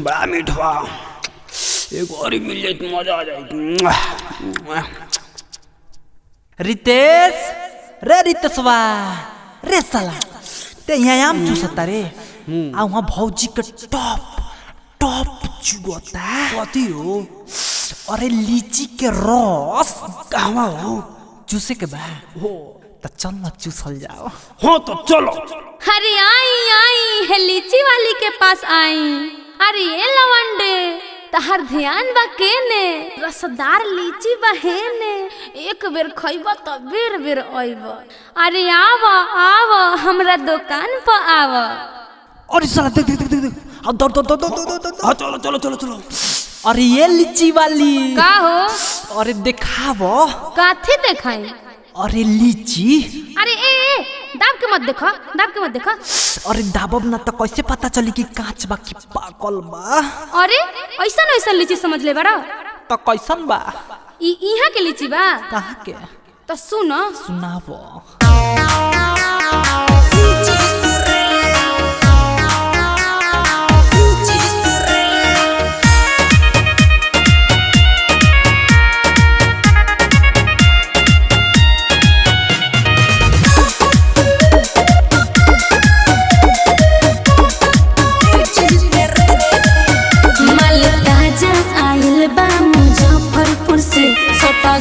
बड़ा मीठा, एक और ही मिल जाए तो मजा आ जाए। रितेश, रे रितेशवा, रे साला ते यहाँ आम चूसता रे आ वहाँ भौजी के टॉप टॉप चुगता। कथी हो? अरे लीची के रस कहवा हो? चूसे के बा हो तो चल न चूसल जाओ। हाँ तो चलो। अरे आई आई है लीची वाली के पास आई। अरे ये लवंडे तहर ध्यान बा केने, रसदार लीची बहेने, एक बेर खइबा तो बेर बेर आइबा। अरे आवा आवा हमरा दुकान पर आवा। अरे साला देख देख देख देख अब दौड़ दौड़ दौड़ दौड़ दौड़। हाँ चलो चलो चलो चलो। अरे ये लीची वाली का हो? अरे देखावो। काथी देखाई? अरे लीची। अरे ए दाब के मत देखा, दाब के मत देखा। अरे दाबब ना तो कैसे पता चली कि कांच बा कि पाकल बा? अरे ऐसा ना ऐसा लीची समझ ले बड़ा। तो कैसन बा? यहाँ के लीची बा। कहाँ के? तो सुनो सुनावो।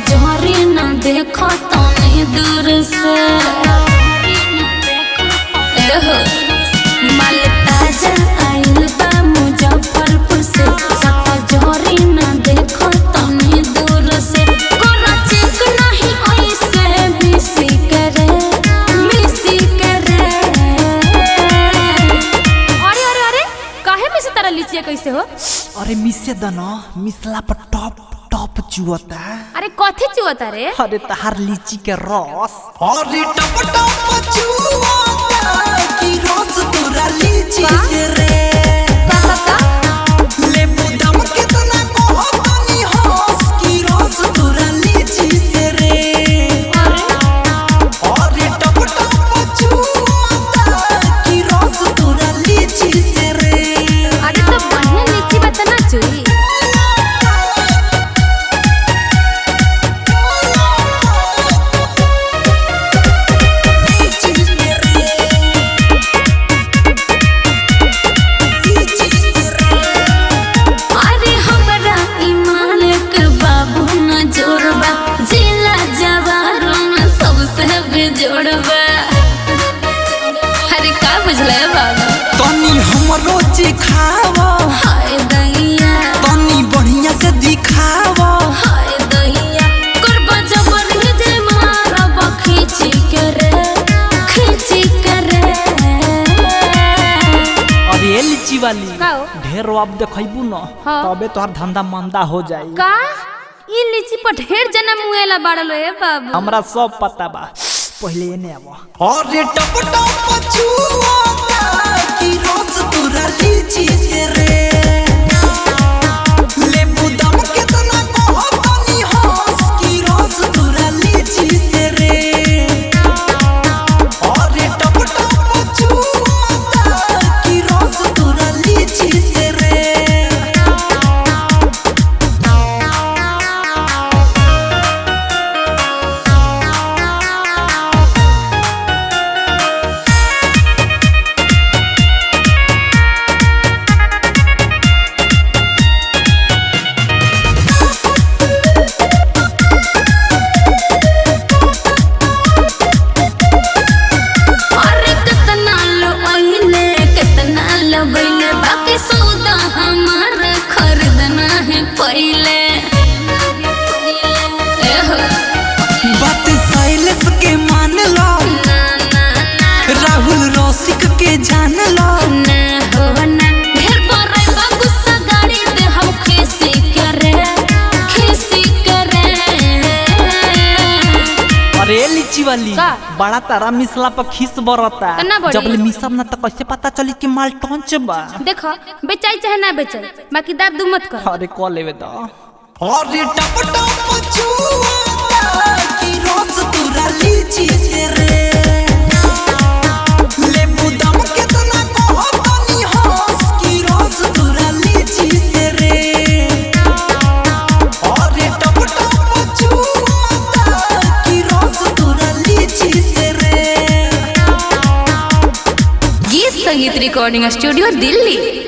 जहरी ना देखो तने दूर से, माल ताजा आइल बा मुजफ्फरपुर से, सता जहरी ना देखो तने दूर से। कोरा चिक नहीं ऐसे मिसी करे, मिसी करे। अरे अरे अरे काहे मिसी तरह लीची कैसे हो? अरे मिसे दना मिसला पर टॉप टॉप चुवता। अरे कथी चुवता रे? अरे तहार लीची के रस। अरे टप टप चुवता की रस तोरा लीची से रे। लेबू दम कितना कहतनी हंस की रस तोरा लीची से रे। अरे टप टप चुवता की रस तोरा लीची से रे। अरे तो बढ़िया लीची बता ना चुई। अरे का बुझले बाबा? तनी हमरो चिखावा, हाय दैया तनी बढ़िया से दिखावा। हाय दैया करबा जबरी जे मारब खींची करे, खींची करे। अरे ये लीची वाली का हो? ढेर अब देखैबू न हाँ। तबे तोहर धंधा मंदा हो जाई। का ई लीची पर ढेर जना मुएला बाड़लो ए बाबू। हमरा सब पता बा, पहले एने आवा। अरे टप टप चुवता की रस तोरा लीची से रे। लेबू दम कितना कहतनी हंस की रस तोरा लीची से रे। अरे टप टप चुवता की रस तोरा लीची से रे। बाकी सौदा हमार खरीदना है पहले। बात साइलेंस के मान लो, राहुल रसिक के जान लो। ना हो ना ढेर बड़े बाबू सा गाड़ी दे हम खीसी करे, खीसी करे। अरे लीची वाली का? बड़ा तारा मिसला पर खीस बरता। तना बड़ी। जब ले मिसब ना तो कैसे पता चली कि माल टॉन्च बा? देखो बेचाई चाहे ना बेचाई, बाकी दाब दू मत कर। अरे कॉल लेवे दा। अरे टप टप चुवता की रस तोरा लीची से रे। लेबू दम कितना संगीत रिकॉर्डिंग स्टूडियो दिल्ली।